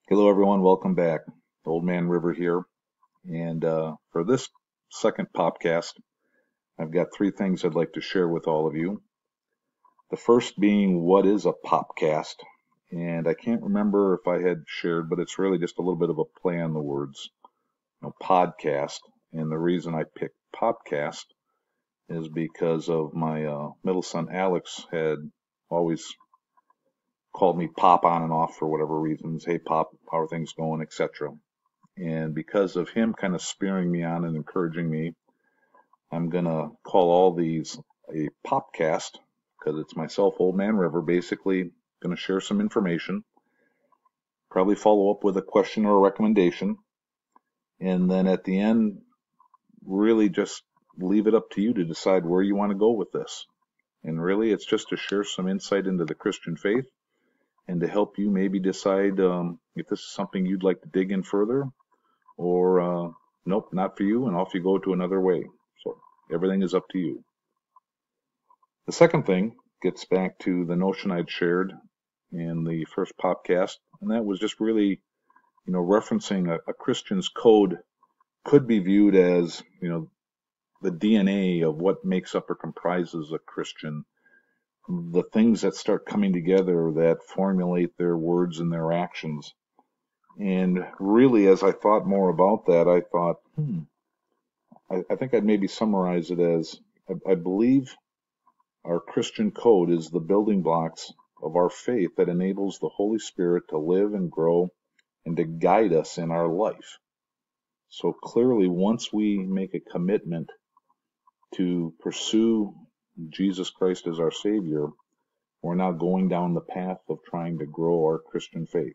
Hello, everyone. Welcome back. Old Man River here. And for this second Popcast, I've got three things I'd like to share with all of you. The first being, what is a Popcast? And I can't remember if I had shared, but it's really just a little bit of a play on the words, podcast. And the reason I picked Popcast is because of my middle son Alex had always called me Pop on and off for whatever reasons. Hey, Pop, how are things going, etc. And because of him kind of spurring me on and encouraging me, I'm going to call all these a Popcast because it's myself, Old Man River, basically going to share some information, probably follow up with a question or a recommendation, and then at the end, really just leave it up to you to decide where you want to go with this. And really, it's just to share some insight into the Christian faith and to help you maybe decide if this is something you'd like to dig in further or nope, not for you, and off you go to another way. So everything is up to you. The second thing gets back to the notion I'd shared in the first podcast, and that was just really, referencing a Christian's code could be viewed as, the DNA of what makes up or comprises a Christian, the things that start coming together that formulate their words and their actions. And really, as I thought more about that, I thought, I think I'd maybe summarize it as I believe our Christian code is the building blocks of our faith that enables the Holy Spirit to live and grow and to guide us in our life. So clearly, once we make a commitment to pursue Jesus Christ as our Savior, we're now going down the path of trying to grow our Christian faith.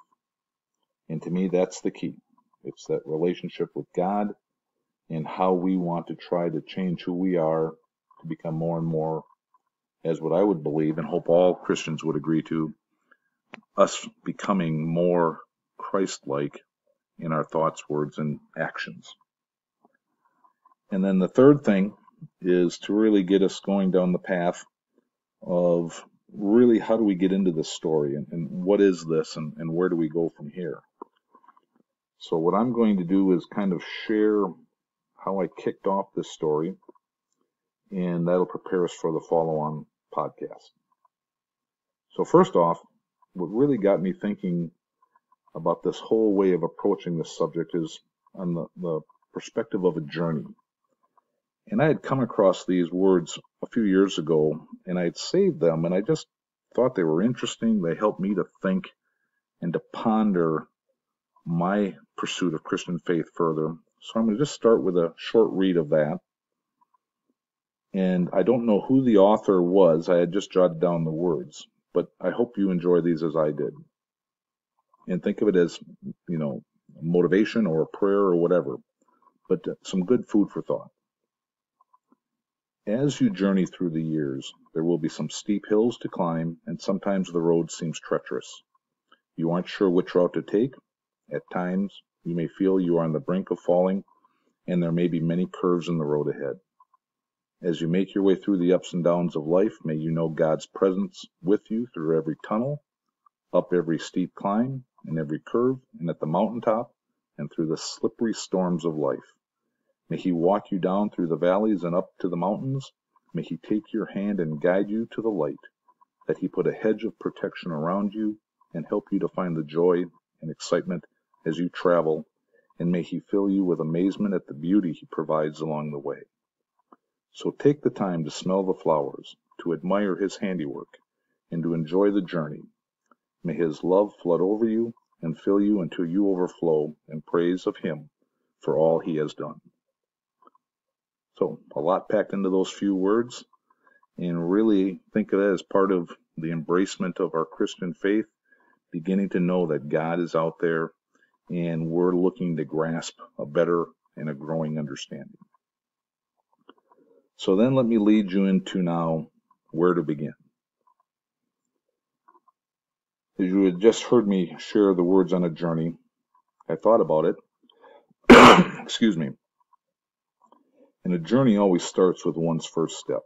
And to me, that's the key. It's that relationship with God and how we want to try to change who we are to become more and more as what I would believe and hope all Christians would agree to, us becoming more Christ-like in our thoughts, words, and actions. And then the third thing is to really get us going down the path of really how do we get into this story and what is this and where do we go from here. So what I'm going to do is kind of share how I kicked off this story, and that'll prepare us for the follow-on podcast. So first off, what really got me thinking about this whole way of approaching this subject is on the perspective of a journey. And I had come across these words a few years ago, and I had saved them, and I just thought they were interesting. They helped me to think and to ponder my pursuit of Christian faith further. So I'm going to just start with a short read of that. And I don't know who the author was. I had just jotted down the words, but I hope you enjoy these as I did. And think of it as, motivation or a prayer or whatever, but some good food for thought. As you journey through the years, there will be some steep hills to climb, and sometimes the road seems treacherous. You aren't sure which route to take. At times, you may feel you are on the brink of falling, and there may be many curves in the road ahead. As you make your way through the ups and downs of life, may you know God's presence with you through every tunnel, up every steep climb, and every curve, and at the mountaintop, and through the slippery storms of life. May He walk you down through the valleys and up to the mountains. May He take your hand and guide you to the light, that He put a hedge of protection around you and help you to find the joy and excitement as you travel, and may He fill you with amazement at the beauty He provides along the way. So take the time to smell the flowers, to admire His handiwork, and to enjoy the journey. May His love flood over you and fill you until you overflow in praise of Him for all He has done. So a lot packed into those few words, and really think of it as part of the embracement of our Christian faith, beginning to know that God is out there and we're looking to grasp a better and a growing understanding. So then let me lead you into now where to begin. As you had just heard me share the words on a journey, I thought about it. Excuse me. And a journey always starts with one's first step,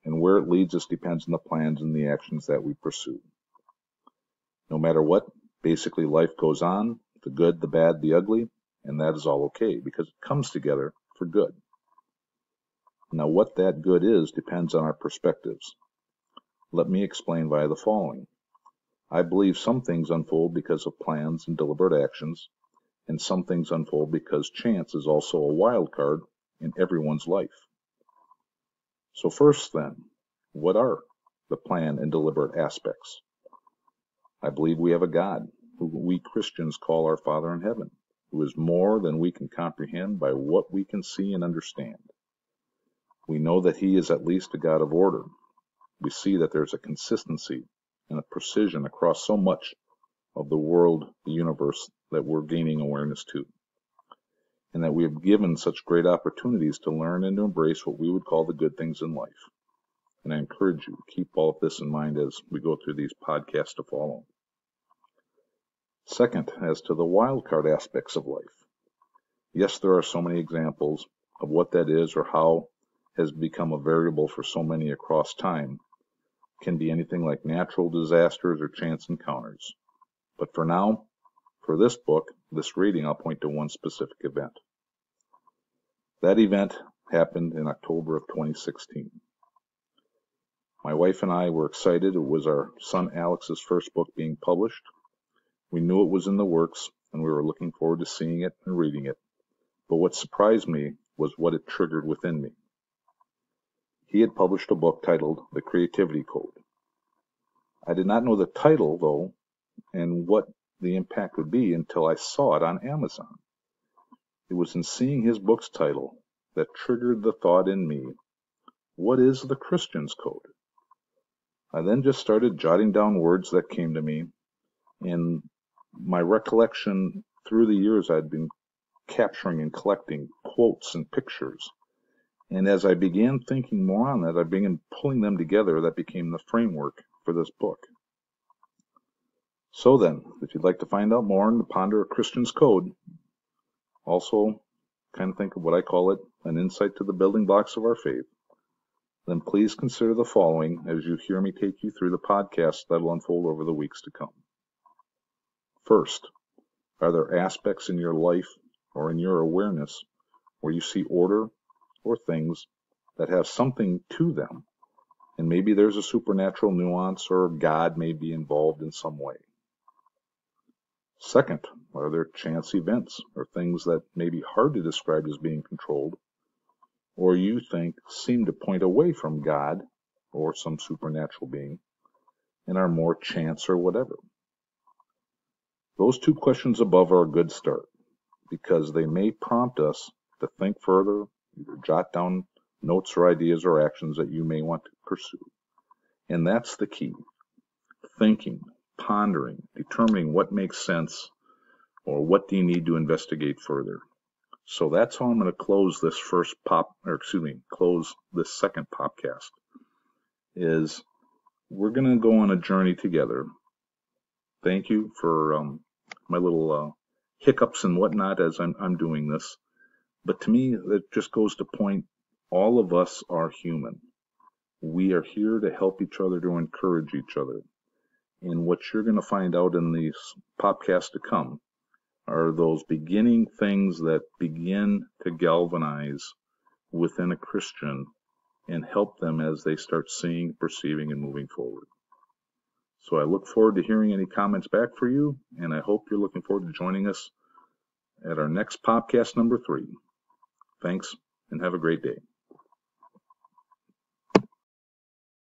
and where it leads us depends on the plans and the actions that we pursue. No matter what, basically life goes on, the good, the bad, the ugly, and that is all okay because it comes together for good. Now, what that good is depends on our perspectives. Let me explain via the following. I believe some things unfold because of plans and deliberate actions, and some things unfold because chance is also a wild card in everyone's life. So first then, what are the planned and deliberate aspects? I believe we have a God, who we Christians call our Father in heaven, who is more than we can comprehend by what we can see and understand. We know that He is at least a God of order. We see that there's a consistency and a precision across so much of the world, the universe, that we're gaining awareness to, and that we have given such great opportunities to learn and to embrace what we would call the good things in life. And I encourage you to keep all of this in mind as we go through these podcasts to follow. Second, as to the wild card aspects of life. Yes, there are so many examples of what that is or how has become a variable for so many across time. It can be anything like natural disasters or chance encounters. But for now, for this book, this reading, I'll point to one specific event. That event happened in October of 2016. My wife and I were excited. It was our son Alex's first book being published. We knew it was in the works, and we were looking forward to seeing it and reading it. But what surprised me was what it triggered within me. He had published a book titled The Creativity Code. I did not know the title, though, and what the impact would be until I saw it on Amazon. It was in seeing his book's title that triggered the thought in me, what is the Christian's Code? I then just started jotting down words that came to me, and my recollection through the years I'd been capturing and collecting quotes and pictures. And as I began thinking more on that, I began pulling them together. That became the framework for this book. So then, if you'd like to find out more and to ponder a Christian's Code, also kind of think of what I call it, an insight to the building blocks of our faith, then please consider the following as you hear me take you through the podcast that will unfold over the weeks to come. First, are there aspects in your life or in your awareness where you see order or things that have something to them, and maybe there's a supernatural nuance or God may be involved in some way? Second, are there chance events or things that may be hard to describe as being controlled, or you think seem to point away from God or some supernatural being and are more chance or whatever? Those two questions above are a good start because they may prompt us to think further, either jot down notes or ideas or actions that you may want to pursue. And that's the key. Thinking, pondering, determining what makes sense or what do you need to investigate further. So that's how I'm going to close this close this second podcast. Is we're going to go on a journey together. Thank you for my little hiccups and whatnot as I'm doing this. But to me, it just goes to point, all of us are human. We are here to help each other, to encourage each other. And what you're going to find out in these podcasts to come are those beginning things that begin to galvanize within a Christian and help them as they start seeing, perceiving, and moving forward. So I look forward to hearing any comments back for you, and I hope you're looking forward to joining us at our next podcast number 3. Thanks, and have a great day.